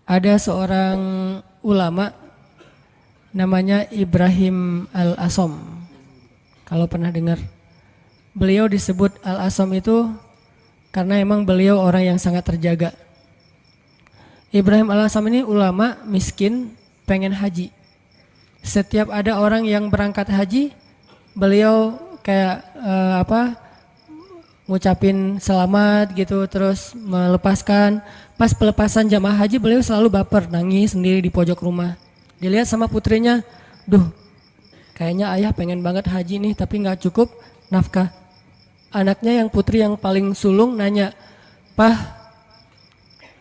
Ada seorang ulama namanya Ibrahim Al-Asom. Kalau pernah dengar. Beliau disebut Al-Asom itu karena emang beliau orang yang sangat terjaga. Ibrahim Al-Asom ini ulama miskin pengen haji. Setiap ada orang yang berangkat haji, beliau kayak ngucapin selamat gitu, terus melepaskan. Pas pelepasan jamaah haji beliau selalu baper, nangis sendiri di pojok rumah. Dilihat sama putrinya, duh kayaknya ayah pengen banget haji nih tapi gak cukup nafkah. Anaknya yang putri yang paling sulung nanya, "Pah,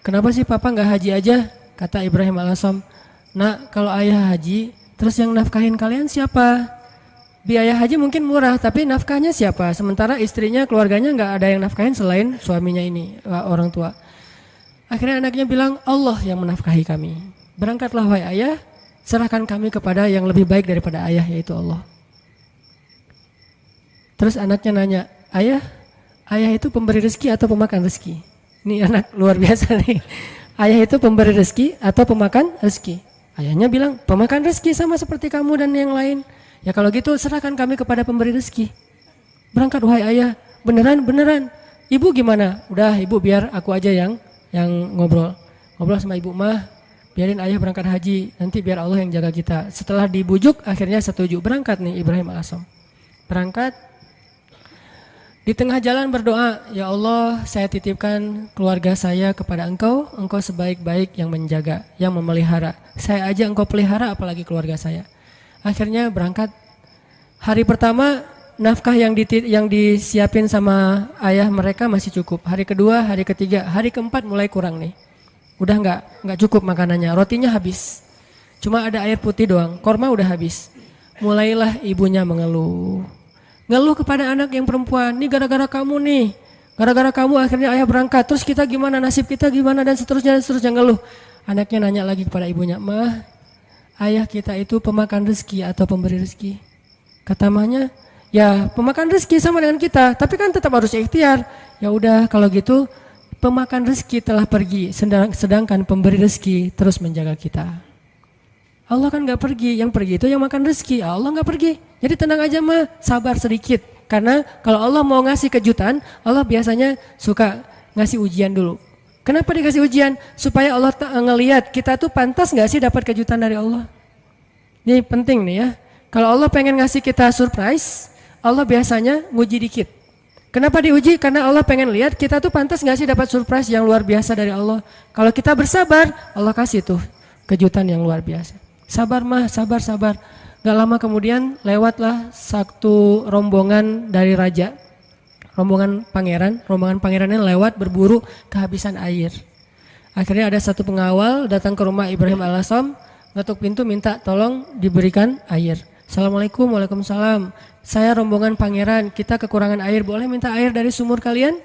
kenapa sih papa gak haji aja?" Kata Ibrahim Al-Asom, "Nak, kalau ayah haji, terus yang nafkahin kalian siapa? Biaya haji mungkin murah, tapi nafkahnya siapa? Sementara istrinya, keluarganya gak ada yang nafkahin selain suaminya ini, orang tua." Akhirnya anaknya bilang, "Allah yang menafkahi kami. Berangkatlah wahai ayah, serahkan kami kepada yang lebih baik daripada ayah, yaitu Allah." Terus anaknya nanya, ayah itu pemberi rezeki atau pemakan rezeki?" Ini anak luar biasa nih. Ayah itu pemberi rezeki atau pemakan rezeki? Ayahnya bilang, pemakan rezeki sama seperti kamu dan yang lain. Ya kalau gitu serahkan kami kepada pemberi rezeki. Berangkat wahai ayah. Beneran. Ibu gimana? Udah ibu biar aku aja yang ngobrol sama ibu mah. Biarin ayah berangkat haji. Nanti biar Allah yang jaga kita. Setelah dibujuk akhirnya setuju. Berangkat nih Ibrahim Al-Asom. Berangkat. Di tengah jalan berdoa, "Ya Allah, saya titipkan keluarga saya kepada Engkau. Engkau sebaik-baik yang menjaga, yang memelihara. Saya aja Engkau pelihara, apalagi keluarga saya." Akhirnya berangkat. Hari pertama nafkah yang disiapin sama ayah mereka masih cukup. Hari kedua, hari ketiga, hari keempat mulai kurang nih. Udah nggak cukup makanannya. Rotinya habis. Cuma ada air putih doang. Korma udah habis. Mulailah ibunya mengeluh. Ngeluh kepada anak yang perempuan, "Nih gara-gara kamu nih. Gara-gara kamu akhirnya ayah berangkat. Terus kita gimana, nasib kita gimana, dan seterusnya ngeluh." Anaknya nanya lagi kepada ibunya, "Mah, ayah kita itu pemakan rezeki atau pemberi rezeki?" Kata mahnya, "Ya pemakan rezeki sama dengan kita, tapi kan tetap harus ikhtiar." Ya udah kalau gitu pemakan rezeki telah pergi, sedangkan pemberi rezeki terus menjaga kita. Allah kan gak pergi, yang pergi itu yang makan rezeki, Allah gak pergi. Jadi tenang aja mah, sabar sedikit. Karena kalau Allah mau ngasih kejutan, Allah biasanya suka ngasih ujian dulu. Kenapa dikasih ujian? Supaya Allah ngelihat kita tuh pantas gak sih dapat kejutan dari Allah. Ini penting nih ya. Kalau Allah pengen ngasih kita surprise, Allah biasanya nguji dikit. Kenapa diuji? Karena Allah pengen lihat kita tuh pantas gak sih dapat surprise yang luar biasa dari Allah. Kalau kita bersabar, Allah kasih tuh kejutan yang luar biasa. Sabar mah, sabar. Gak lama kemudian lewatlah satu rombongan dari raja. Rombongan pangerannya lewat berburu kehabisan air. Akhirnya ada satu pengawal datang ke rumah Ibrahim Al-Asom, ngetuk pintu minta tolong diberikan air. "Assalamualaikum." "Waalaikumsalam. Saya rombongan pangeran, kita kekurangan air, boleh minta air dari sumur kalian?"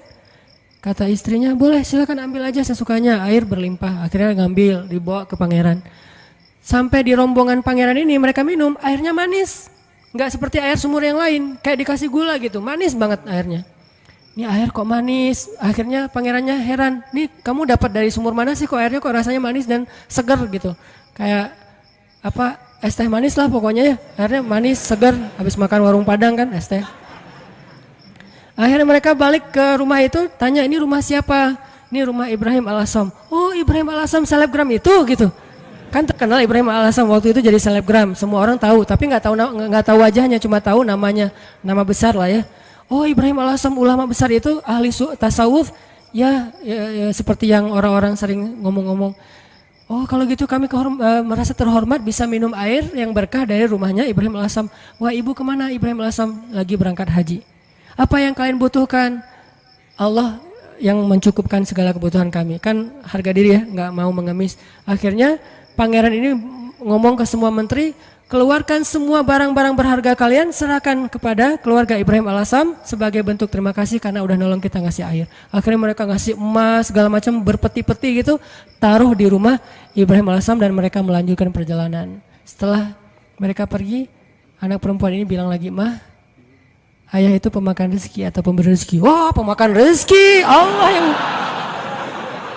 Kata istrinya, "Boleh, silakan ambil aja sesukanya." Air berlimpah, akhirnya ngambil, dibawa ke pangeran. Sampai di rombongan pangeran ini mereka minum, airnya manis. Gak seperti air sumur yang lain, kayak dikasih gula gitu, manis banget airnya. Ini air kok manis? Akhirnya pangerannya heran, "Nih kamu dapat dari sumur mana sih kok airnya kok rasanya manis dan segar gitu?" Kayak es teh manis lah pokoknya ya. Airnya manis, segar, habis makan warung Padang kan es teh. Akhirnya mereka balik ke rumah itu, tanya, "Ini rumah siapa?" "Ini rumah Ibrahim Al-Asom." "Oh, Ibrahim Al-Asom selebgram itu gitu." Kan terkenal Ibrahim Al-Asom waktu itu jadi selebgram, semua orang tahu, tapi nggak tahu wajahnya, cuma tahu namanya, nama besar lah ya. "Oh, Ibrahim Al-Asom ulama besar itu ahli tasawuf." Ya, seperti yang orang-orang sering ngomong-ngomong. "Oh, kalau gitu kami merasa terhormat bisa minum air yang berkah dari rumahnya Ibrahim Al-Asom." "Wah, ibu kemana?" "Ibrahim Al-Asom lagi berangkat haji." "Apa yang kalian butuhkan?" "Allah yang mencukupkan segala kebutuhan kami." Kan harga diri ya, nggak mau mengemis. Akhirnya pangeran ini ngomong ke semua menteri, "Keluarkan semua barang-barang berharga kalian, serahkan kepada keluarga Ibrahim Al-Asom sebagai bentuk terima kasih karena udah nolong kita ngasih air." Akhirnya mereka ngasih emas segala macam berpeti-peti gitu, taruh di rumah Ibrahim Al-Asom dan mereka melanjutkan perjalanan. Setelah mereka pergi, anak perempuan ini bilang lagi, "Mah, ayah itu pemakan rezeki atau pemberi rezeki?" "Wah, pemakan rezeki." Allah yang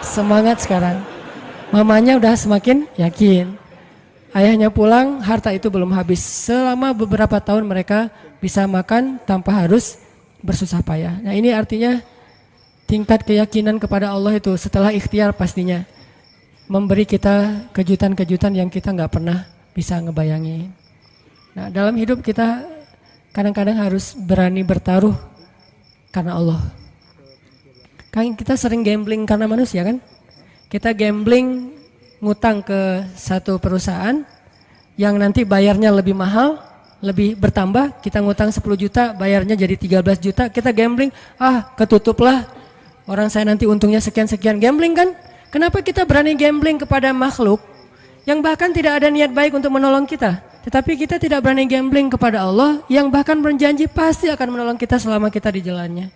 semangat sekarang. Mamanya udah semakin yakin. Ayahnya pulang, harta itu belum habis. Selama beberapa tahun mereka bisa makan tanpa harus bersusah payah. Nah ini artinya tingkat keyakinan kepada Allah itu setelah ikhtiar pastinya memberi kita kejutan-kejutan yang kita nggak pernah bisa ngebayangin. Nah dalam hidup kita kadang-kadang harus berani bertaruh karena Allah. Kan kita sering gambling karena manusia kan? Kita gambling ngutang ke satu perusahaan yang nanti bayarnya lebih mahal, lebih bertambah. Kita ngutang 10 juta, bayarnya jadi 13 juta. Kita gambling, ketutup lah. Orang saya nanti untungnya sekian-sekian. Gambling kan? Kenapa kita berani gambling kepada makhluk yang bahkan tidak ada niat baik untuk menolong kita? Tetapi kita tidak berani gambling kepada Allah yang bahkan berjanji pasti akan menolong kita selama kita di jalannya.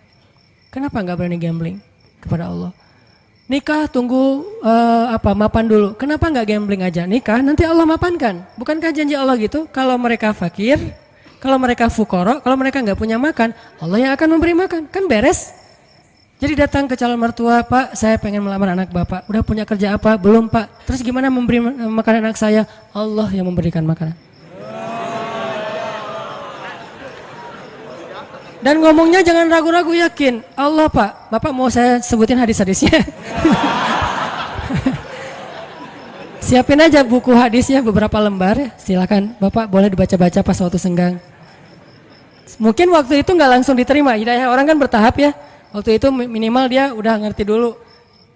Kenapa nggak berani gambling kepada Allah? Nikah tunggu mapan dulu. Kenapa nggak gambling aja? Nikah nanti Allah mapankan. Bukankah janji Allah gitu? Kalau mereka fakir, kalau mereka fukoro, kalau mereka nggak punya makan, Allah yang akan memberi makan. Kan beres. Jadi datang ke calon mertua, Pak, saya pengen melamar anak Bapak. Udah punya kerja apa? Belum, Pak. Terus gimana memberi makan anak saya? Allah yang memberikan makanan. Dan ngomongnya jangan ragu-ragu, yakin. Allah Pak, Bapak mau saya sebutin hadis-hadisnya. Siapin aja buku hadisnya beberapa lembar ya. Silakan Bapak boleh dibaca-baca pas waktu senggang. Mungkin waktu itu nggak langsung diterima. Hidayah orang kan bertahap ya. Waktu itu minimal dia udah ngerti dulu.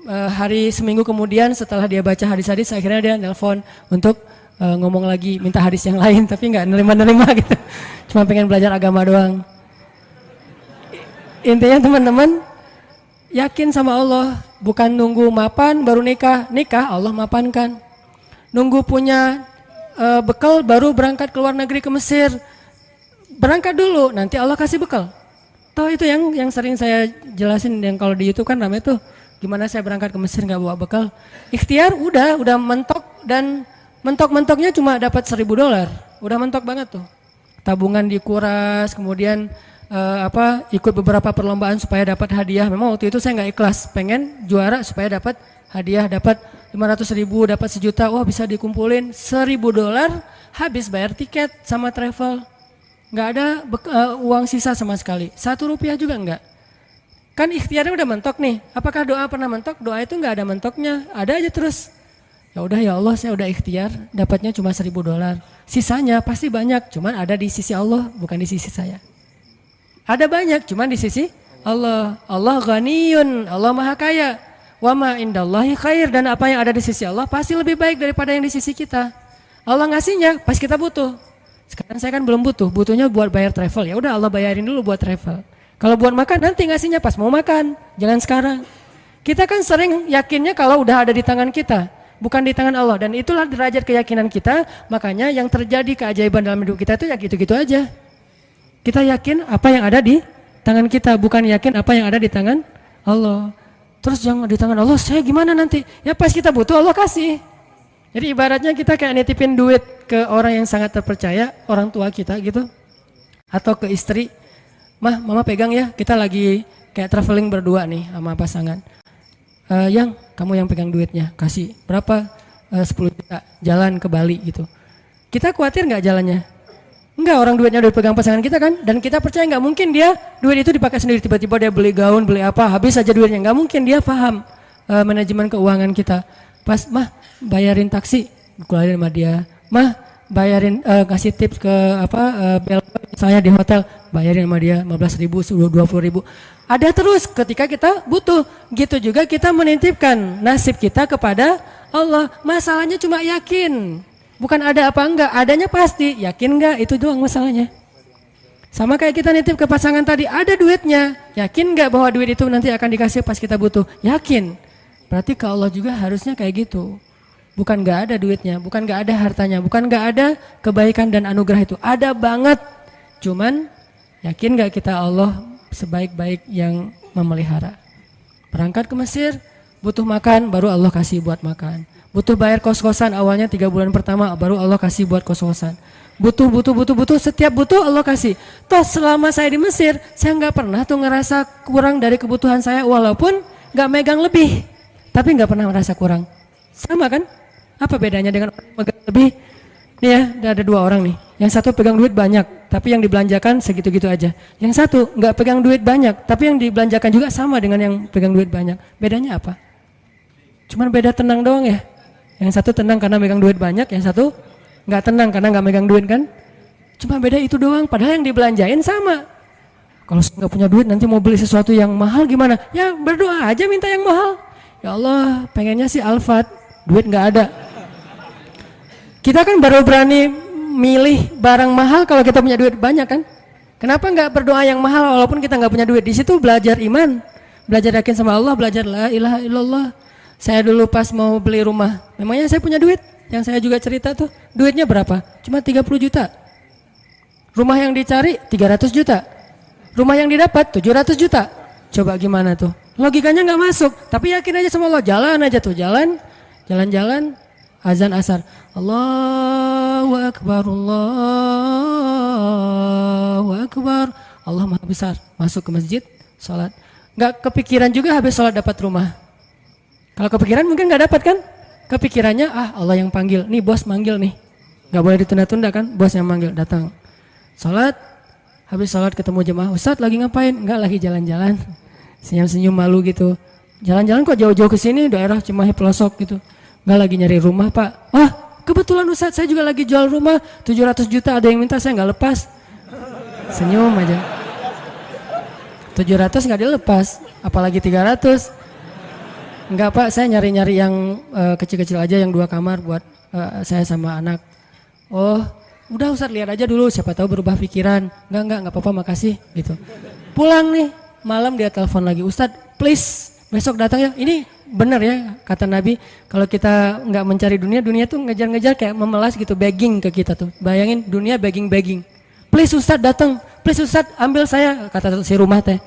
Hari seminggu kemudian setelah dia baca hadis-hadis akhirnya dia nelpon untuk ngomong lagi minta hadis yang lain. Tapi nggak nerima-nerima gitu. Cuma pengen belajar agama doang. Intinya teman-teman yakin sama Allah, bukan nunggu mapan baru nikah Allah mapankan. Nunggu punya bekal baru berangkat ke luar negeri ke Mesir, berangkat dulu nanti Allah kasih bekal. Toh itu yang sering saya jelasin yang kalau di YouTube kan namanya tuh gimana saya berangkat ke Mesir nggak bawa bekal. Ikhtiar udah mentok dan mentok-mentoknya cuma dapat $1.000, udah mentok banget tuh. Tabungan dikuras, kemudian ikut beberapa perlombaan supaya dapat hadiah. Memang waktu itu saya nggak ikhlas, pengen juara supaya dapat hadiah, dapat 500.000, dapat 1 juta. Wah bisa dikumpulin $1.000, habis bayar tiket sama travel, nggak ada uang sisa sama sekali, Rp1 juga nggak. Kan ikhtiarnya udah mentok nih. Apakah doa pernah mentok? Doa itu nggak ada mentoknya, ada aja terus. Ya udah ya Allah, saya udah ikhtiar, dapatnya cuma $1.000, sisanya pasti banyak, cuman ada di sisi Allah, bukan di sisi saya. Ada banyak, cuman di sisi Allah. Allah ghaniyun, Allah maha kaya. Wa ma indallahi khair, dan apa yang ada di sisi Allah pasti lebih baik daripada yang di sisi kita. Allah ngasihnya pas kita butuh. Sekarang saya kan belum butuh, butuhnya buat bayar travel. Ya udah Allah bayarin dulu buat travel. Kalau buat makan nanti ngasihnya pas mau makan, jangan sekarang. Kita kan sering yakinnya kalau udah ada di tangan kita, bukan di tangan Allah, dan itulah derajat keyakinan kita. Makanya yang terjadi keajaiban dalam hidup kita itu ya gitu-gitu aja. Kita yakin apa yang ada di tangan kita, bukan yakin apa yang ada di tangan Allah. Terus jangan di tangan Allah, saya gimana nanti? Ya pas kita butuh Allah kasih. Jadi ibaratnya kita kayak nitipin duit ke orang yang sangat terpercaya, orang tua kita gitu. Atau ke istri, Mama pegang ya, kita lagi kayak traveling berdua nih sama pasangan. Yang kamu yang pegang duitnya, kasih berapa? 10 juta, jalan ke Bali gitu. Kita khawatir nggak jalannya? Enggak, orang duitnya udah dipegang pasangan kita kan, dan kita percaya nggak mungkin dia duit itu dipakai sendiri, tiba-tiba dia beli gaun, beli apa, habis aja duitnya. Nggak mungkin, dia paham manajemen keuangan kita. Pas bayarin taksi, keluarin sama dia. Bayarin kasih tips ke bel saya di hotel, bayarin sama dia 15.000, 20.000. Ada terus ketika kita butuh. Gitu juga kita menitipkan nasib kita kepada Allah. Masalahnya cuma yakin. Bukan ada apa enggak, adanya pasti, yakin enggak, itu doang masalahnya. Sama kayak kita nitip ke pasangan tadi, ada duitnya, yakin enggak bahwa duit itu nanti akan dikasih pas kita butuh? Yakin. Berarti ke Allah juga harusnya kayak gitu. Bukan enggak ada duitnya, bukan enggak ada hartanya, bukan enggak ada kebaikan dan anugerah itu. Ada banget. Cuman yakin enggak kita Allah sebaik-baik yang memelihara? Berangkat ke Mesir, butuh makan, baru Allah kasih buat makan. Butuh bayar kos-kosan, awalnya 3 bulan pertama baru Allah kasih buat kos-kosan. Butuh, setiap butuh Allah kasih. Toh selama saya di Mesir, saya nggak pernah tuh ngerasa kurang dari kebutuhan saya, walaupun nggak megang lebih, tapi nggak pernah merasa kurang. Sama kan? Apa bedanya dengan orang yang megang lebih? Nih ya, ada 2 orang nih. Yang satu pegang duit banyak, tapi yang dibelanjakan segitu-gitu aja. Yang satu nggak pegang duit banyak, tapi yang dibelanjakan juga sama dengan yang pegang duit banyak. Bedanya apa? Cuman beda tenang doang ya. Yang satu tenang karena megang duit banyak, yang satu nggak tenang karena nggak megang duit kan? Cuma beda itu doang. Padahal yang dibelanjain sama. Kalau nggak punya duit nanti mau beli sesuatu yang mahal gimana? Ya berdoa aja minta yang mahal. Ya Allah, pengennya sih Alphard, duit nggak ada. Kita kan baru berani milih barang mahal kalau kita punya duit banyak kan? Kenapa nggak berdoa yang mahal walaupun kita nggak punya duit? Di situ belajar iman, belajar yakin sama Allah, belajar la ilaha illallah. Saya dulu pas mau beli rumah, memangnya saya punya duit? Yang saya juga cerita tuh, duitnya berapa? Cuma 30 juta. Rumah yang dicari 300 juta. Rumah yang didapat 700 juta. Coba gimana tuh? Logikanya nggak masuk. Tapi yakin aja sama Allah, jalan aja tuh, jalan-jalan. Azan asar, Allahu Akbar, Allahu Akbar, Allah Maha Besar. Masuk ke masjid, sholat. Nggak kepikiran juga habis sholat dapat rumah. Kalau kepikiran mungkin nggak dapat kan? Kepikirannya Allah yang panggil, nih bos manggil nih, nggak boleh ditunda-tunda kan? Bos yang manggil, datang. Sholat, habis sholat ketemu jemaah, Ustadz lagi ngapain? Nggak, lagi jalan-jalan, senyum-senyum malu gitu. Jalan-jalan kok jauh-jauh ke sini, daerah Cimahi pelosok gitu. Nggak, lagi nyari rumah Pak. Kebetulan Ustadz saya juga lagi jual rumah 700 juta, ada yang minta saya nggak lepas. Senyum aja. 700 nggak dilepas, apalagi 300. Enggak Pak, saya nyari-nyari yang kecil-kecil aja, yang 2 kamar buat saya sama anak. Oh, udah Ustadz lihat aja dulu, siapa tahu berubah pikiran. Enggak apa-apa, makasih gitu. Pulang nih, malam dia telepon lagi, Ustadz please besok datang ya. Ini benar ya kata Nabi, kalau kita nggak mencari dunia, dunia tuh ngejar-ngejar kayak memelas gitu, begging ke kita tuh. Bayangin dunia begging. Please Ustadz datang, please Ustadz ambil saya, kata si rumah teh.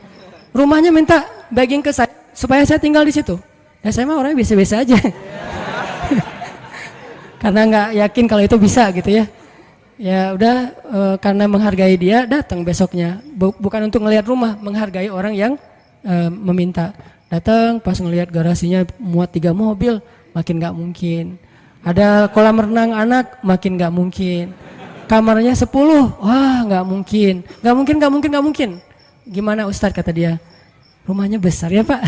Rumahnya minta begging ke saya supaya saya tinggal di situ. Ya saya mah orangnya biasa-biasa aja. Karena nggak yakin kalau itu bisa gitu ya. Ya udah karena menghargai dia datang besoknya. Bukan untuk ngelihat rumah, menghargai orang yang meminta. Datang pas ngelihat garasinya muat 3 mobil, makin nggak mungkin. Ada kolam renang anak, makin nggak mungkin. Kamarnya 10, wah nggak mungkin. Gimana Ustadz kata dia? Rumahnya besar ya Pak.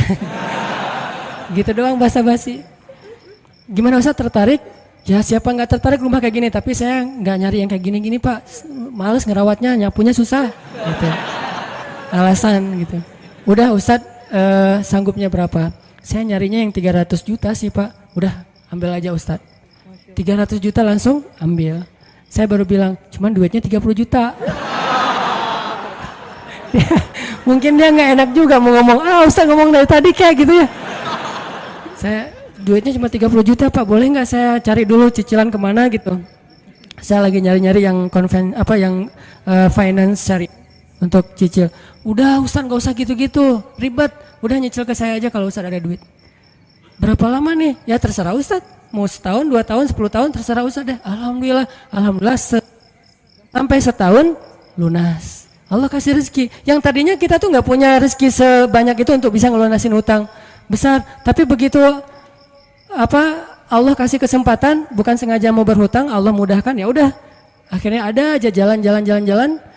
Gitu doang basa-basi. Gimana Ustadz, tertarik? Ya siapa nggak tertarik rumah kayak gini, tapi saya nggak nyari yang kayak gini-gini Pak. Males ngerawatnya, nyapunya susah. Gitu. Alasan gitu. Udah Ustadz, sanggupnya berapa? Saya nyarinya yang 300 juta sih Pak. Udah ambil aja Ustadz. 300 juta langsung ambil. Saya baru bilang cuman duitnya 30 juta. Mungkin dia nggak enak juga mau ngomong, Ustadz ngomong dari tadi kayak gitu ya. Saya duitnya cuma 30 juta Pak, boleh nggak saya cari dulu cicilan kemana gitu. Saya lagi nyari-nyari yang finance cari untuk cicil. Udah Ustadz gak usah gitu-gitu, ribet. Udah nyicil ke saya aja kalau Ustadz ada duit. Berapa lama nih? Ya terserah Ustadz. Mau setahun, 2 tahun, 10 tahun terserah Ustadz deh. Alhamdulillah sampai setahun lunas. Allah kasih rezeki. Yang tadinya kita tuh nggak punya rezeki sebanyak itu untuk bisa ngelunasin hutang besar. Tapi begitu Allah kasih kesempatan, bukan sengaja mau berhutang, Allah mudahkan, ya udah. Akhirnya ada aja jalan.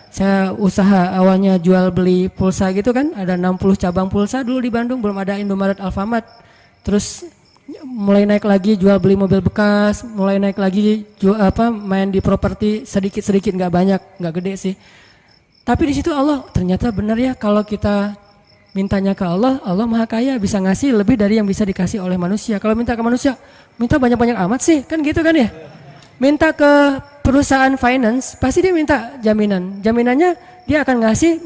Saya usaha awalnya jual beli pulsa gitu kan, ada 60 cabang pulsa dulu di Bandung, belum ada Indomaret, Alfamart. Terus mulai naik lagi jual beli mobil bekas, mulai naik lagi main di properti sedikit-sedikit, nggak banyak, nggak gede sih. Tapi di situ Allah ternyata benar ya, kalau kita mintanya ke Allah, Allah Maha Kaya, bisa ngasih lebih dari yang bisa dikasih oleh manusia. Kalau minta ke manusia, minta banyak-banyak amat sih, kan gitu kan ya. Minta ke perusahaan finance, pasti dia minta jaminan. Jaminannya dia akan ngasih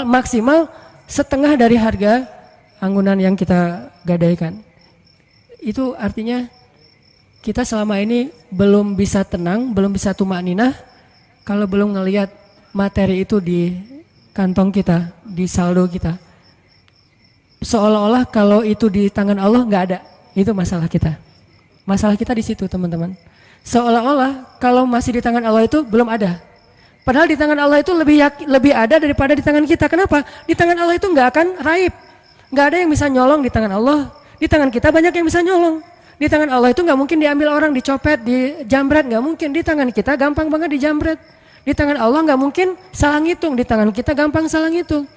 maksimal setengah dari harga anggunan yang kita gadaikan. Itu artinya kita selama ini belum bisa tenang, belum bisa tumakninah kalau belum ngelihat materi itu di kantong kita, di saldo kita. Seolah-olah kalau itu di tangan Allah nggak ada, itu masalah kita. Masalah kita di situ teman-teman. Seolah-olah kalau masih di tangan Allah itu belum ada. Padahal di tangan Allah itu lebih ada daripada di tangan kita. Kenapa? Di tangan Allah itu nggak akan raib. Nggak ada yang bisa nyolong di tangan Allah. Di tangan kita banyak yang bisa nyolong. Di tangan Allah itu nggak mungkin diambil orang, dicopet, dijamret, nggak mungkin. Di tangan kita gampang banget dijamret. Di tangan Allah nggak mungkin salah ngitung, di tangan kita gampang salah ngitung.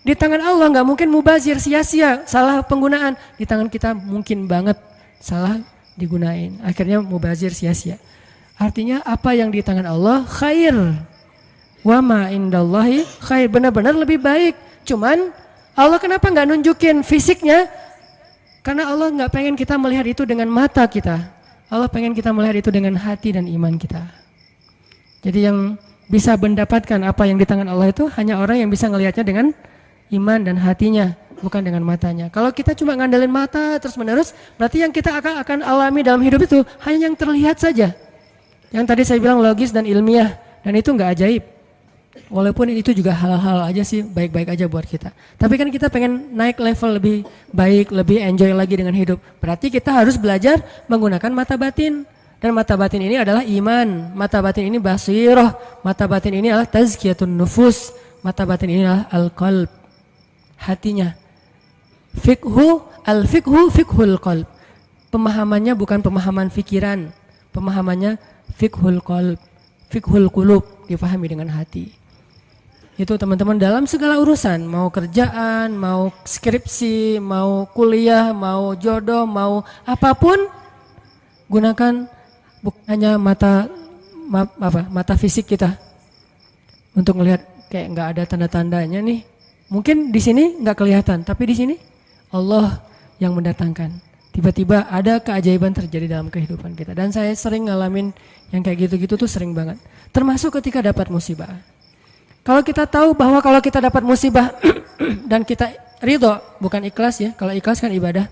Di tangan Allah nggak mungkin mubazir, sia-sia, salah penggunaan. Di tangan kita mungkin banget salah digunain. Akhirnya mubazir, sia-sia. Artinya apa yang di tangan Allah khair. Wa ma indallahi khair, benar-benar lebih baik. Cuman Allah kenapa nggak nunjukin fisiknya? Karena Allah nggak pengen kita melihat itu dengan mata kita. Allah pengen kita melihat itu dengan hati dan iman kita. Jadi yang bisa mendapatkan apa yang di tangan Allah itu hanya orang yang bisa melihatnya dengan iman dan hatinya, bukan dengan matanya. Kalau kita cuma ngandelin mata terus menerus, berarti yang kita akan alami dalam hidup itu hanya yang terlihat saja. Yang tadi saya bilang logis dan ilmiah, dan itu nggak ajaib. Walaupun itu juga hal-hal aja sih, baik-baik aja buat kita. Tapi kan kita pengen naik level lebih baik, lebih enjoy lagi dengan hidup. Berarti kita harus belajar menggunakan mata batin. Dan mata batin ini adalah iman. Mata batin ini basiroh. Mata batin ini adalah tazkiyatun nufus. Mata batin ini adalah al-qalb. Hatinya. Al-fiqhu fiqhul qalb. Pemahamannya bukan pemahaman fikiran. Pemahamannya fiqhul qalb. Fiqhul qulub, difahami dengan hati. Itu teman-teman dalam segala urusan, mau kerjaan, mau skripsi, mau kuliah, mau jodoh, mau apapun, gunakan bukan hanya mata fisik kita untuk melihat kayak nggak ada tanda-tandanya nih. Mungkin di sini nggak kelihatan, tapi di sini Allah yang mendatangkan. Tiba-tiba ada keajaiban terjadi dalam kehidupan kita. Dan saya sering ngalamin yang kayak gitu-gitu tuh sering banget. Termasuk ketika dapat musibah. Kalau kita tahu bahwa kalau kita dapat musibah dan kita ridho, bukan ikhlas ya. Kalau ikhlas kan ibadah.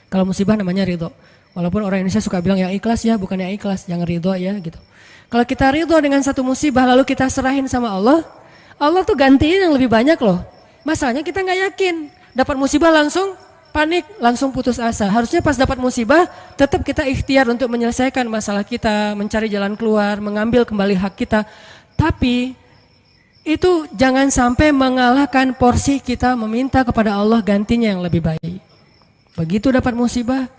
Kalau musibah namanya ridho. Walaupun orang Indonesia suka bilang yang ikhlas ya, bukan yang ikhlas, yang ridho ya gitu. Kalau kita ridho dengan satu musibah lalu kita serahin sama Allah, Allah tuh gantiin yang lebih banyak loh. Masalahnya kita nggak yakin. Dapat musibah langsung panik, langsung putus asa. Harusnya pas dapat musibah tetap kita ikhtiar untuk menyelesaikan masalah kita, mencari jalan keluar, mengambil kembali hak kita. Tapi itu jangan sampai mengalahkan porsi kita meminta kepada Allah gantinya yang lebih baik. Begitu dapat musibah,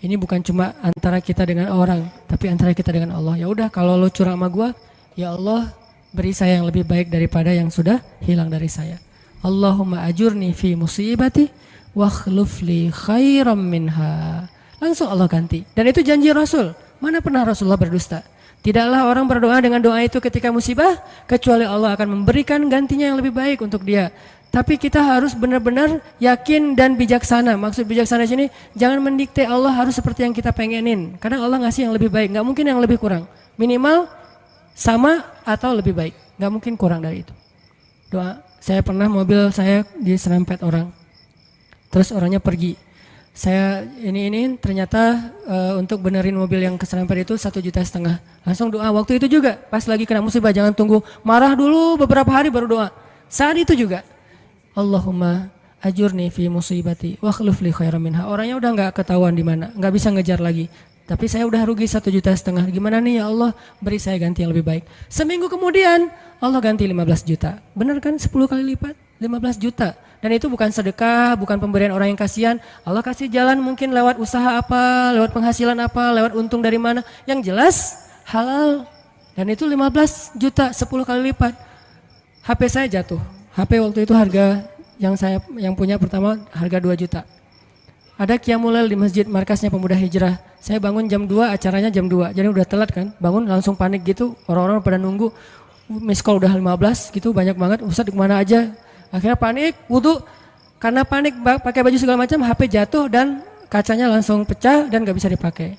ini bukan cuma antara kita dengan orang, tapi antara kita dengan Allah. Ya udah, kalau lo curang sama gua, ya Allah beri saya yang lebih baik daripada yang sudah hilang dari saya. Allahumma ajurni fi musibati wa khlufli khairam minha. Langsung Allah ganti. Dan itu janji Rasul. Mana pernah Rasulullah berdusta? Tidaklah orang berdoa dengan doa itu ketika musibah, kecuali Allah akan memberikan gantinya yang lebih baik untuk dia. Tapi kita harus benar-benar yakin dan bijaksana. Maksud bijaksana di sini, jangan mendikte Allah harus seperti yang kita pengenin. Karena Allah ngasih yang lebih baik, nggak mungkin yang lebih kurang. Minimal sama atau lebih baik, nggak mungkin kurang dari itu. Doa, saya pernah mobil saya diserempet orang, terus orangnya pergi. Saya ini ternyata untuk benerin mobil yang keserempet itu 1,5 juta. Langsung doa waktu itu juga, pas lagi kena musibah, jangan tunggu marah dulu beberapa hari baru doa. Saat itu juga, Allahumma ajurni fi musibati wa khluf li khairan minha. Orangnya udah nggak ketahuan di mana, nggak bisa ngejar lagi. Tapi saya udah rugi 1,5 juta. Gimana nih ya Allah, beri saya ganti yang lebih baik. Seminggu kemudian Allah ganti 15 juta. Benar kan? 10 kali lipat, 15 juta. Dan itu bukan sedekah, bukan pemberian orang yang kasihan. Allah kasih jalan mungkin lewat usaha apa, lewat penghasilan apa, lewat untung dari mana. Yang jelas halal. Dan itu 15 juta, 10 kali lipat. HP saya jatuh. HP waktu itu harga yang punya pertama harga 2 juta. Ada qiyamul lail di masjid markasnya Pemuda Hijrah. Saya bangun jam 2, acaranya jam 2. Jadi udah telat kan. Bangun langsung panik gitu. Orang-orang pada nunggu. Miss call udah 15 gitu, banyak banget. Ustadz kemana aja? Akhirnya panik, wudu. Karena panik pakai baju segala macam, HP jatuh dan kacanya langsung pecah dan gak bisa dipakai.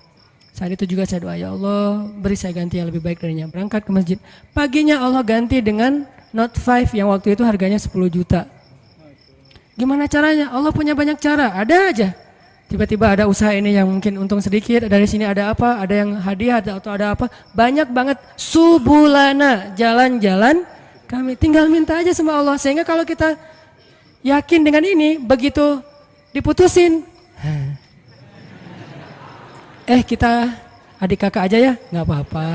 Saat itu juga saya doa, ya Allah beri saya ganti yang lebih baik darinya. Berangkat ke masjid. Paginya Allah ganti dengan Note 5 yang waktu itu harganya 10 juta. Gimana caranya? Allah punya banyak cara, ada aja. Tiba-tiba ada usaha ini yang mungkin untung sedikit, dari sini ada apa, ada yang hadiah atau ada apa. Banyak banget subulana, jalan-jalan kami. Tinggal minta aja sama Allah. Sehingga kalau kita yakin dengan ini, begitu diputusin, kita adik kakak aja ya, nggak apa-apa.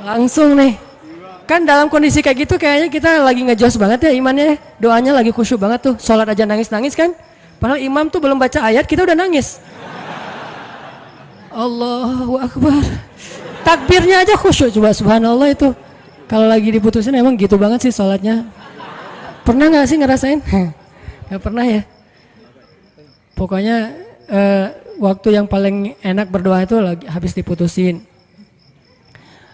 Langsung nih. Kan dalam kondisi kayak gitu kayaknya kita lagi ngejos banget ya imannya. Doanya lagi khusyuk banget tuh. Sholat aja nangis-nangis kan. Padahal imam tuh belum baca ayat kita udah nangis. Allahu Akbar. Takbirnya aja khusyuk, coba subhanallah itu. Kalau lagi diputusin emang gitu banget sih sholatnya. Pernah gak sih ngerasain? Gak pernah ya. Pokoknya waktu yang paling enak berdoa itu lagi habis diputusin.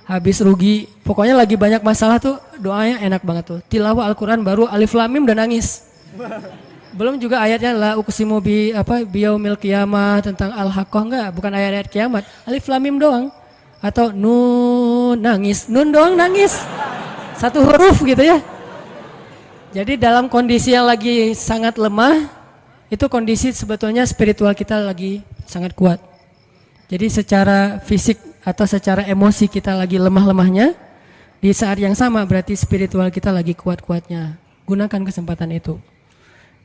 Habis rugi. Pokoknya lagi banyak masalah tuh doanya enak banget tuh. Tilawah Al-Quran baru alif lam mim udah nangis. Belum juga ayatnya la uqsimu biyaumil qiyamah tentang al-haqqah, enggak, bukan ayat-ayat kiamat. Alif lam mim doang. Atau nun nangis, nun doang nangis. Satu huruf gitu ya. Jadi dalam kondisi yang lagi sangat lemah, itu kondisi sebetulnya spiritual kita lagi sangat kuat. Jadi secara fisik atau secara emosi kita lagi lemah-lemahnya, di saat yang sama berarti spiritual kita lagi kuat-kuatnya. Gunakan kesempatan itu.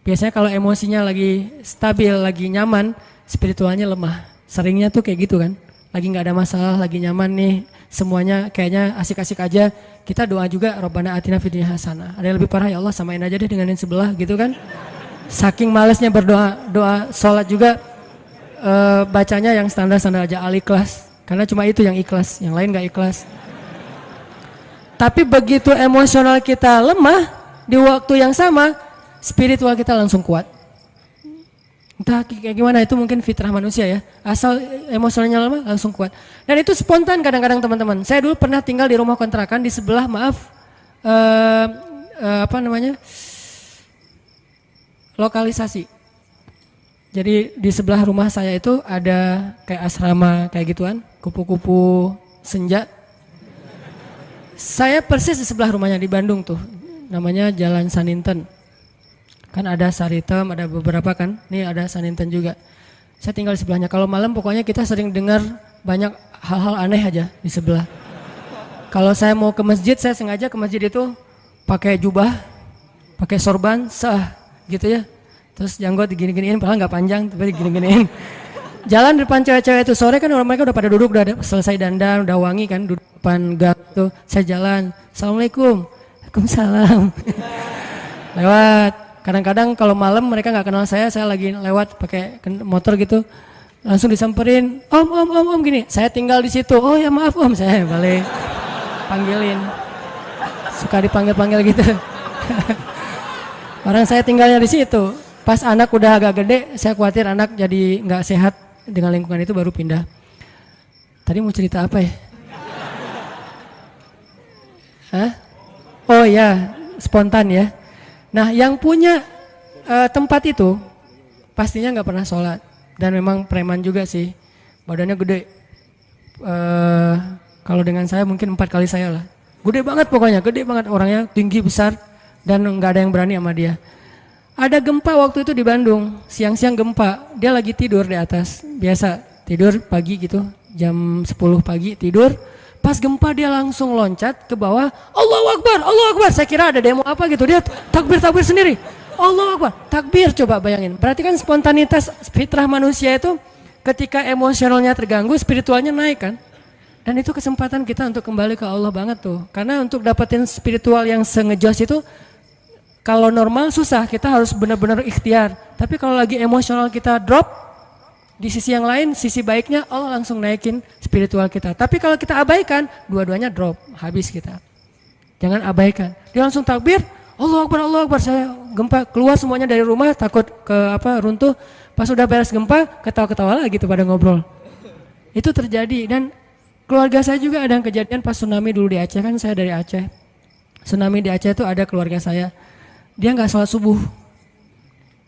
Biasanya kalau emosinya lagi stabil, lagi nyaman, spiritualnya lemah. Seringnya tuh kayak gitu kan. Lagi gak ada masalah, lagi nyaman nih, semuanya kayaknya asik-asik aja. Kita doa juga, Rabbana atina fid dunya hasanah. Ada yang lebih parah, ya Allah samain aja deh dengan yang sebelah gitu kan. Saking malesnya berdoa, doa sholat juga bacanya yang standar-standar aja, al-ikhlas. Karena cuma itu yang ikhlas, yang lain gak ikhlas. Tapi begitu emosional kita lemah, di waktu yang sama, spiritual kita langsung kuat. Entah kayak gimana, itu mungkin fitrah manusia ya. Asal emosionalnya lemah langsung kuat. Dan itu spontan kadang-kadang teman-teman. Saya dulu pernah tinggal di rumah kontrakan di sebelah, lokalisasi. Jadi di sebelah rumah saya itu ada kayak asrama kayak gituan, kupu-kupu senja. Saya persis di sebelah rumahnya di Bandung tuh. Namanya Jalan Saninten. Kan ada Saritem, ada beberapa kan. Nih ada Saninten juga. Saya tinggal di sebelahnya. Kalau malam pokoknya kita sering dengar banyak hal-hal aneh aja di sebelah. Kalau saya mau ke masjid, saya sengaja ke masjid itu pakai jubah, pakai sorban, gitu ya. Terus janggut digini-giniin, padahal nggak panjang, tapi digini-giniin. Jalan depan cewek-cewek itu sore kan orang mereka udah pada duduk, udah selesai dandan, udah wangi kan, duduk depan gang tuh. Saya jalan, Assalamualaikum, Waalaikumsalam. Lewat. Kadang-kadang kalau malam mereka nggak kenal saya lagi lewat pakai motor gitu, langsung disamperin, om gini. Saya tinggal di situ. Oh ya maaf om, saya balik panggilin. Suka dipanggil-panggil gitu. Orang saya tinggalnya di situ. Pas anak udah agak gede, saya khawatir anak jadi nggak sehat dengan lingkungan itu baru pindah. Tadi mau cerita apa ya? Hah? Oh ya, spontan ya. Nah yang punya tempat itu pastinya nggak pernah sholat dan memang preman juga sih, badannya gede. Kalau dengan saya mungkin 4 kali saya lah, gede banget pokoknya, gede banget orangnya, tinggi besar dan nggak ada yang berani sama dia. Ada gempa waktu itu di Bandung, siang-siang gempa, dia lagi tidur di atas, biasa tidur pagi gitu, jam 10 pagi tidur. Pas gempa dia langsung loncat ke bawah, Allahu Akbar, Allahu Akbar. Saya kira ada demo apa gitu, dia takbir sendiri. Allahu Akbar, takbir, coba bayangin. Perhatikan spontanitas fitrah manusia itu ketika emosionalnya terganggu, spiritualnya naik kan. Dan itu kesempatan kita untuk kembali ke Allah banget tuh. Karena untuk dapetin spiritual yang sengejos itu, kalau normal susah, kita harus benar-benar ikhtiar. Tapi kalau lagi emosional kita drop, di sisi yang lain, sisi baiknya Allah langsung naikin spiritual kita. Tapi kalau kita abaikan, dua-duanya drop, habis kita. Jangan abaikan. Dia langsung takbir, Allahu Akbar, Allahu Akbar. Saya gempa, keluar semuanya dari rumah, takut runtuh. Pas udah beres gempa, ketawa-ketawa lagi gitu pada ngobrol. Itu terjadi. Dan keluarga saya juga ada yang kejadian pas tsunami dulu di Aceh, kan saya dari Aceh. Tsunami di Aceh itu ada keluarga saya. Dia nggak sholat subuh.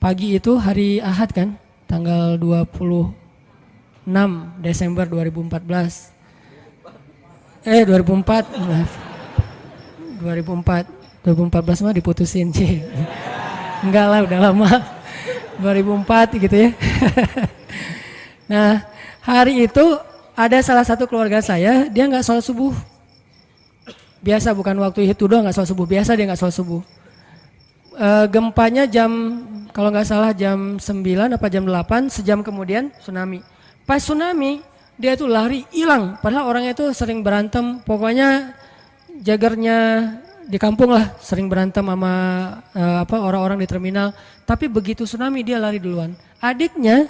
Pagi itu hari Ahad kan, tanggal 26 Desember 2014. 2004, maaf. 2014 mah diputusin sih. Enggak lah, udah lama. 2004 gitu ya. Nah, hari itu ada salah satu keluarga saya, dia nggak sholat subuh. Biasa, bukan waktu itu doang nggak sholat subuh, biasa dia nggak sholat subuh. Gempanya kalau nggak salah jam 9 apa jam 8, sejam kemudian tsunami. Pas tsunami dia tuh lari hilang, padahal orangnya itu sering berantem, pokoknya jagernya di kampung lah, sering berantem sama orang-orang di terminal. Tapi begitu tsunami dia lari duluan. Adiknya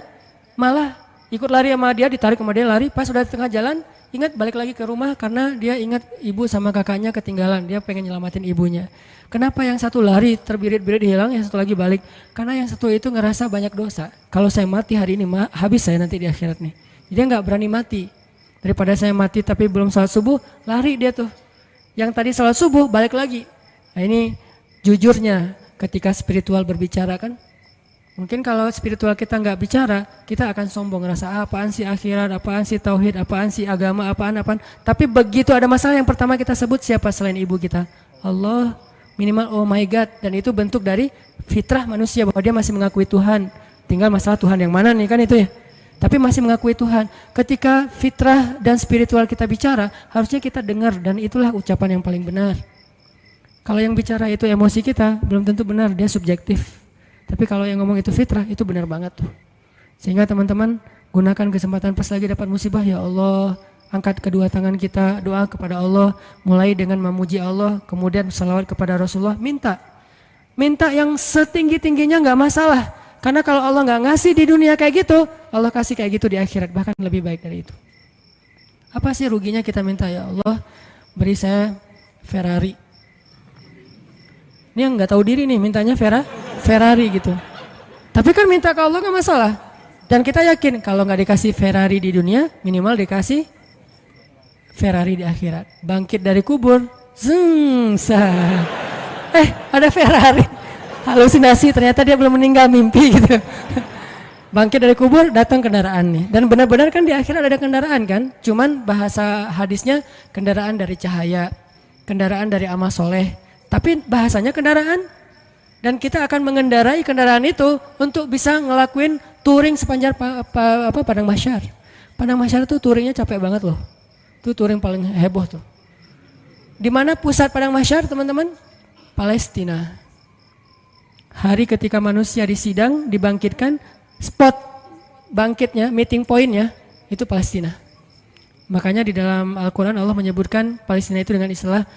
malah ikut lari sama dia, ditarik sama dia lari. Pas udah di tengah jalan, ingat balik lagi ke rumah karena dia ingat ibu sama kakaknya ketinggalan. Dia pengen nyelamatin ibunya. Kenapa yang satu lari terbirit-birit hilang, yang satu lagi balik? Karena yang satu itu ngerasa banyak dosa. Kalau saya mati hari ini, habis saya nanti di akhirat nih. Dia nggak berani mati. Daripada saya mati tapi belum sholat subuh, lari dia tuh. Yang tadi sholat subuh balik lagi. Nah ini jujurnya ketika spiritual berbicara kan. Mungkin kalau spiritual kita nggak bicara, kita akan sombong, ngerasa apaan sih akhirat, apaan sih tauhid, apaan sih agama, apaan. Tapi begitu ada masalah yang pertama kita sebut siapa selain ibu kita? Allah. Minimal oh my God, dan itu bentuk dari fitrah manusia bahwa dia masih mengakui Tuhan. Tinggal masalah Tuhan yang mana nih kan itu ya. Tapi masih mengakui Tuhan. Ketika fitrah dan spiritual kita bicara, harusnya kita dengar dan itulah ucapan yang paling benar. Kalau yang bicara itu emosi kita, belum tentu benar, dia subjektif. Tapi kalau yang ngomong itu fitrah, itu benar banget tuh. Sehingga teman-teman gunakan kesempatan pas lagi dapat musibah, ya Allah, angkat kedua tangan kita, doa kepada Allah, mulai dengan memuji Allah, kemudian salawat kepada Rasulullah, minta yang setinggi-tingginya nggak masalah, karena kalau Allah nggak ngasih di dunia kayak gitu, Allah kasih kayak gitu di akhirat, bahkan lebih baik dari itu. Apa sih ruginya kita minta, ya Allah beri saya Ferrari? Ini yang nggak tahu diri nih, mintanya Ferrari gitu. Tapi kan minta ke Allah nggak masalah, dan kita yakin kalau nggak dikasih Ferrari di dunia, minimal dikasih Ferrari di akhirat. Bangkit dari kubur, ada Ferrari. Halusinasi, ternyata dia belum meninggal, mimpi gitu. Bangkit dari kubur, datang kendaraan nih. Dan benar-benar kan di akhirat ada kendaraan kan. Cuman bahasa hadisnya kendaraan dari cahaya, kendaraan dari amal soleh. Tapi bahasanya kendaraan. Dan kita akan mengendarai kendaraan itu untuk bisa ngelakuin touring sepanjang padang mahsyar. Padang mahsyar tuh touringnya capek banget loh. Itu touring paling heboh tuh. Di mana pusat padang mahsyar teman-teman? Palestina. Hari ketika manusia disidang, dibangkitkan, spot bangkitnya, meeting pointnya, itu Palestina. Makanya di dalam Al-Quran Allah menyebutkan Palestina itu dengan istilah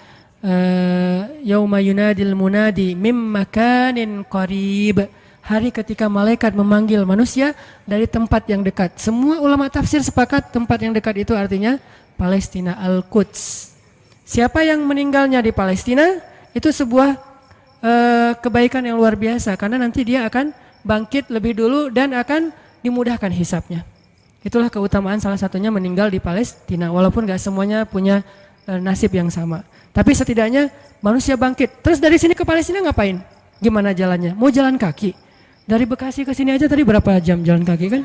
Yauma yunadil munadi mim makanin qarib. Hari ketika malaikat memanggil manusia dari tempat yang dekat. Semua ulama tafsir sepakat tempat yang dekat itu artinya Palestina, Al-Quds. Siapa yang meninggalnya di Palestina itu sebuah kebaikan yang luar biasa karena nanti dia akan bangkit lebih dulu dan akan dimudahkan hisapnya. Itulah keutamaan salah satunya meninggal di Palestina walaupun gak semuanya punya nasib yang sama. Tapi setidaknya manusia bangkit. Terus dari sini ke Palestina ngapain? Gimana jalannya? Mau jalan kaki? Dari Bekasi ke sini aja tadi berapa jam jalan kaki kan?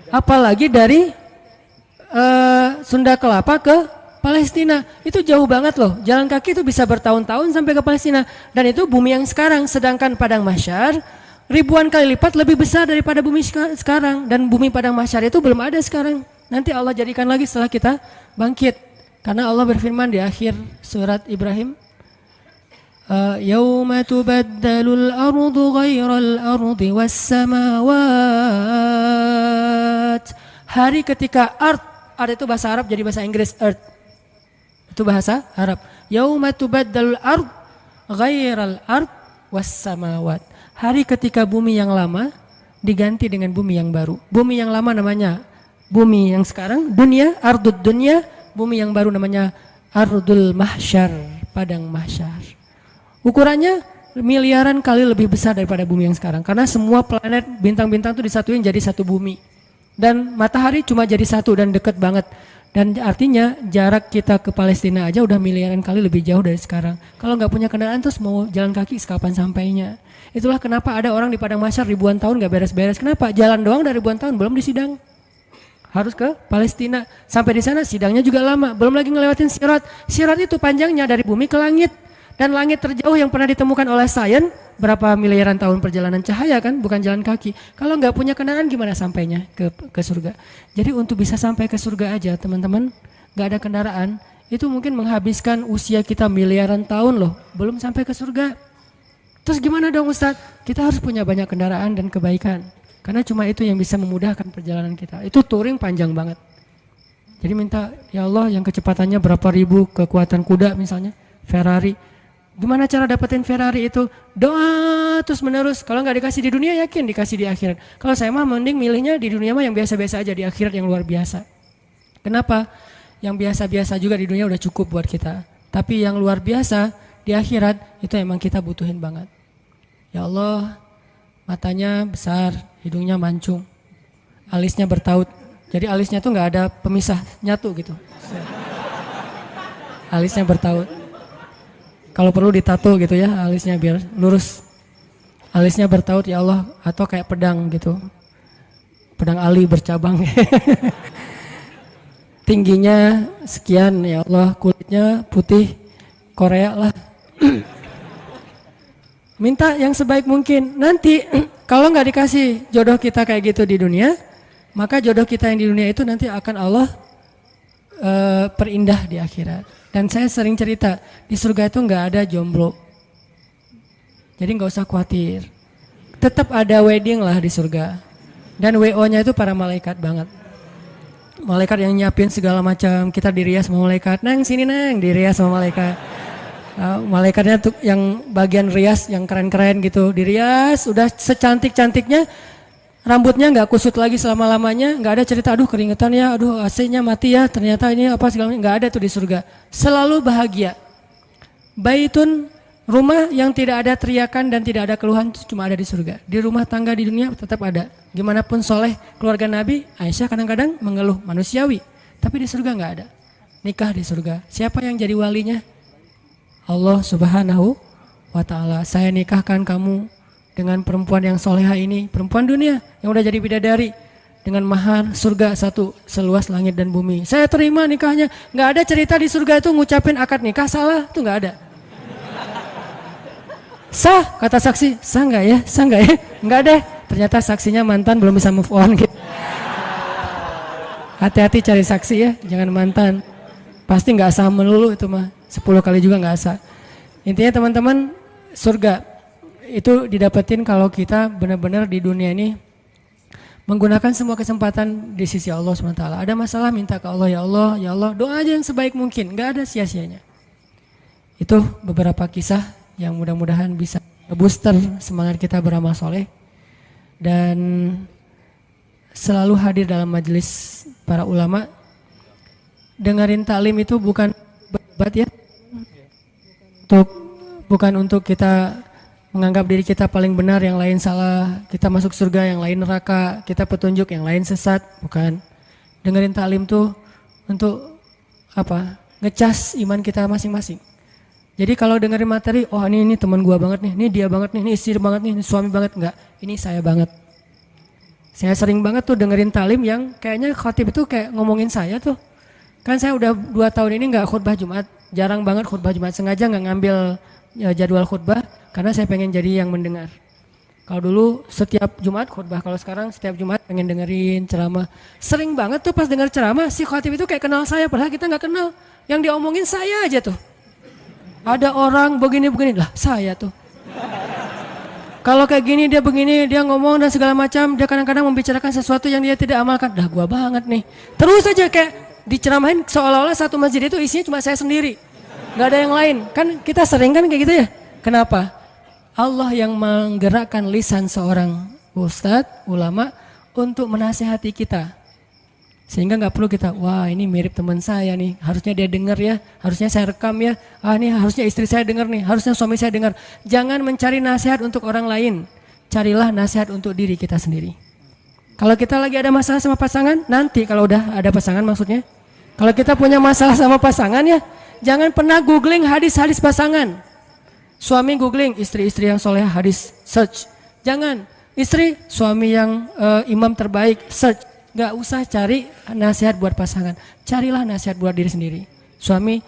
Apalagi dari Sunda Kelapa ke Palestina, itu jauh banget loh. Jalan kaki itu bisa bertahun-tahun sampai ke Palestina. Dan itu bumi yang sekarang, sedangkan padang mahsyar ribuan kali lipat lebih besar daripada bumi sekarang. Dan bumi padang mahsyar itu belum ada sekarang. Nanti Allah jadikan lagi setelah kita bangkit. Karena Allah berfirman di akhir surat Ibrahim, Yauma tubaddalul ardu ghairal ardi was samawat. Hari ketika ard itu bahasa Arab jadi bahasa Inggris, earth. Itu bahasa Arab. Yauma tubaddalul ard ghairal ard was samawat. Hari ketika bumi yang lama diganti dengan bumi yang baru. Bumi yang lama namanya bumi yang sekarang, dunia, ardud dunia. Bumi yang baru namanya ardul mahsyar, padang mahsyar. Ukurannya miliaran kali lebih besar daripada bumi yang sekarang. Karena semua planet, bintang-bintang itu disatuin jadi satu bumi. Dan matahari cuma jadi satu dan dekat banget. Dan artinya jarak kita ke Palestina aja udah miliaran kali lebih jauh dari sekarang. Kalau nggak punya kendaraan terus mau jalan kaki kapan sampainya. Itulah kenapa ada orang di padang mahsyar ribuan tahun nggak beres-beres. Kenapa? Jalan doang dari ribuan tahun belum disidang. Harus ke Palestina. Sampai di sana sidangnya juga lama. Belum lagi ngelewatin Sirat. Sirat itu panjangnya dari bumi ke langit. Dan langit terjauh yang pernah ditemukan oleh sains berapa miliaran tahun perjalanan cahaya kan, bukan jalan kaki. Kalau nggak punya kendaraan gimana sampainya ke surga? Jadi untuk bisa sampai ke surga aja teman-teman, nggak ada kendaraan, itu mungkin menghabiskan usia kita miliaran tahun loh, belum sampai ke surga. Terus gimana dong Ustadz? Kita harus punya banyak kendaraan dan kebaikan. Karena cuma itu yang bisa memudahkan perjalanan kita. Itu touring panjang banget. Jadi minta, ya Allah yang kecepatannya berapa ribu kekuatan kuda misalnya. Ferrari. Gimana cara dapetin Ferrari itu? Doa terus menerus. Kalau nggak dikasih di dunia, yakin dikasih di akhirat. Kalau saya mah mending milihnya di dunia mah yang biasa-biasa aja, di akhirat yang luar biasa. Kenapa? Yang biasa-biasa juga di dunia udah cukup buat kita. Tapi yang luar biasa di akhirat itu emang kita butuhin banget. Ya Allah, matanya besar, hidungnya mancung, alisnya bertaut. Jadi alisnya tuh nggak ada pemisah, nyatu gitu. Alisnya bertaut. Kalau perlu ditato gitu ya, alisnya biar lurus. Alisnya bertaut ya Allah, atau kayak pedang gitu. Pedang Ali bercabang. Tingginya sekian ya Allah, kulitnya putih Korea lah. Minta yang sebaik mungkin. Nanti kalau nggak dikasih jodoh kita kayak gitu di dunia, maka jodoh kita yang di dunia itu nanti akan Allah perindah di akhirat. Dan saya sering cerita, di surga itu nggak ada jomblo. Jadi nggak usah khawatir. Tetap ada wedding lah di surga. Dan WO-nya itu para malaikat banget. Malaikat yang nyiapin segala macam. Kita dirias sama malaikat. Nang sini nang, dirias sama malaikat. Malaikatnya tuh yang bagian rias yang keren-keren gitu. Dirias, udah secantik-cantiknya. Rambutnya nggak kusut lagi selama-lamanya, nggak ada cerita aduh keringetan ya, aduh AC-nya mati ya, ternyata ini apa segala macam, nggak ada tuh di surga. Selalu bahagia. Baitun, rumah yang tidak ada teriakan dan tidak ada keluhan itu cuma ada di surga. Di rumah tangga di dunia tetap ada. Gimana pun soleh keluarga Nabi, Aisyah kadang-kadang mengeluh manusiawi, tapi di surga nggak ada. Nikah di surga. Siapa yang jadi walinya? Allah Subhanahu wa Ta'ala. Saya nikahkan kamu dengan perempuan yang soleha ini, perempuan dunia yang udah jadi bidadari dengan mahar surga satu seluas langit dan bumi. Saya terima nikahnya. Nggak ada cerita di surga itu ngucapin akad nikah salah, itu nggak ada. Sah kata saksi, sah nggak ya, sah nggak ya, nggak deh. Ternyata saksinya mantan belum bisa move on. Gitu. Hati-hati cari saksi ya, jangan mantan. Pasti nggak sah melulu itu mah, 10 kali juga nggak sah. Intinya teman-teman, surga itu didapetin kalau kita benar-benar di dunia ini menggunakan semua kesempatan di sisi Allah SWT. Ada masalah minta ke Allah, ya Allah, doa aja yang sebaik mungkin, nggak ada sia-sianya. Itu beberapa kisah yang mudah-mudahan bisa booster semangat kita beramal soleh dan selalu hadir dalam majelis para ulama. Dengerin taklim itu bukan berdebat ya, bukan untuk kita menganggap diri kita paling benar, yang lain salah, kita masuk surga, yang lain neraka, kita petunjuk, yang lain sesat, bukan. Dengerin taklim tuh untuk apa? Ngecas iman kita masing-masing. Jadi kalau dengerin materi, oh ini teman gua banget nih, ini dia banget nih, ini istri banget nih, ini suami banget, enggak, ini saya banget. Saya sering banget tuh dengerin taklim yang kayaknya khotib itu kayak ngomongin saya tuh. Kan saya udah 2 tahun ini enggak khutbah Jumat, jarang banget khutbah Jumat, sengaja enggak ngambil jadwal khutbah karena saya pengen jadi yang mendengar. Kalau dulu setiap Jumat khutbah, kalau sekarang setiap Jumat pengen dengerin ceramah. Sering banget tuh pas dengar ceramah si khatib itu kayak kenal saya padahal kita nggak kenal. Yang diomongin saya aja tuh. Ada orang begini-begini lah saya tuh. Kalau kayak gini dia begini, dia ngomong dan segala macam, dia kadang-kadang membicarakan sesuatu yang dia tidak amalkan. Dah gua banget nih. Terus aja kayak diceramahin seolah-olah satu masjid itu isinya cuma saya sendiri. Gak ada yang lain, kan kita sering kan kayak gitu ya. Kenapa? Allah yang menggerakkan lisan seorang ustadz, ulama untuk menasihati kita. Sehingga gak perlu kita, wah ini mirip teman saya nih, harusnya dia dengar ya, harusnya saya rekam ya, ini harusnya istri saya dengar nih, harusnya suami saya dengar. Jangan mencari nasihat untuk orang lain, carilah nasihat untuk diri kita sendiri. Kalau kita lagi ada masalah sama pasangan, nanti kalau udah ada pasangan maksudnya, kalau kita punya masalah sama pasangan ya, jangan pernah googling hadis-hadis pasangan. Suami googling istri-istri yang soleh hadis, search. Jangan. Istri suami yang imam terbaik, search. Gak usah cari nasihat buat pasangan. Carilah nasihat buat diri sendiri. Suami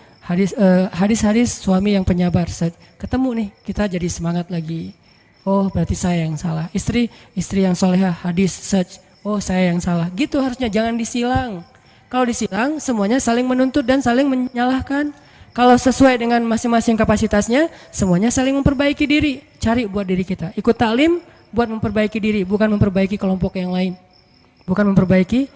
hadis-hadis suami yang penyabar, search. Ketemu nih, kita jadi semangat lagi. Oh berarti saya yang salah. Istri yang soleh hadis, search. Oh saya yang salah. Gitu harusnya, jangan disilang. Kalau disilang semuanya saling menuntut dan saling menyalahkan. Kalau sesuai dengan masing-masing kapasitasnya, semuanya saling memperbaiki diri. Cari buat diri kita. Ikut taklim buat memperbaiki diri, bukan memperbaiki kelompok yang lain. Bukan memperbaiki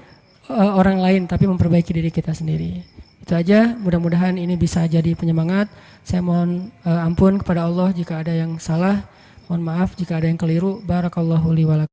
orang lain, tapi memperbaiki diri kita sendiri. Itu aja, mudah-mudahan ini bisa jadi penyemangat. Saya mohon ampun kepada Allah jika ada yang salah. Mohon maaf jika ada yang keliru. Barakallahu li wa lakum.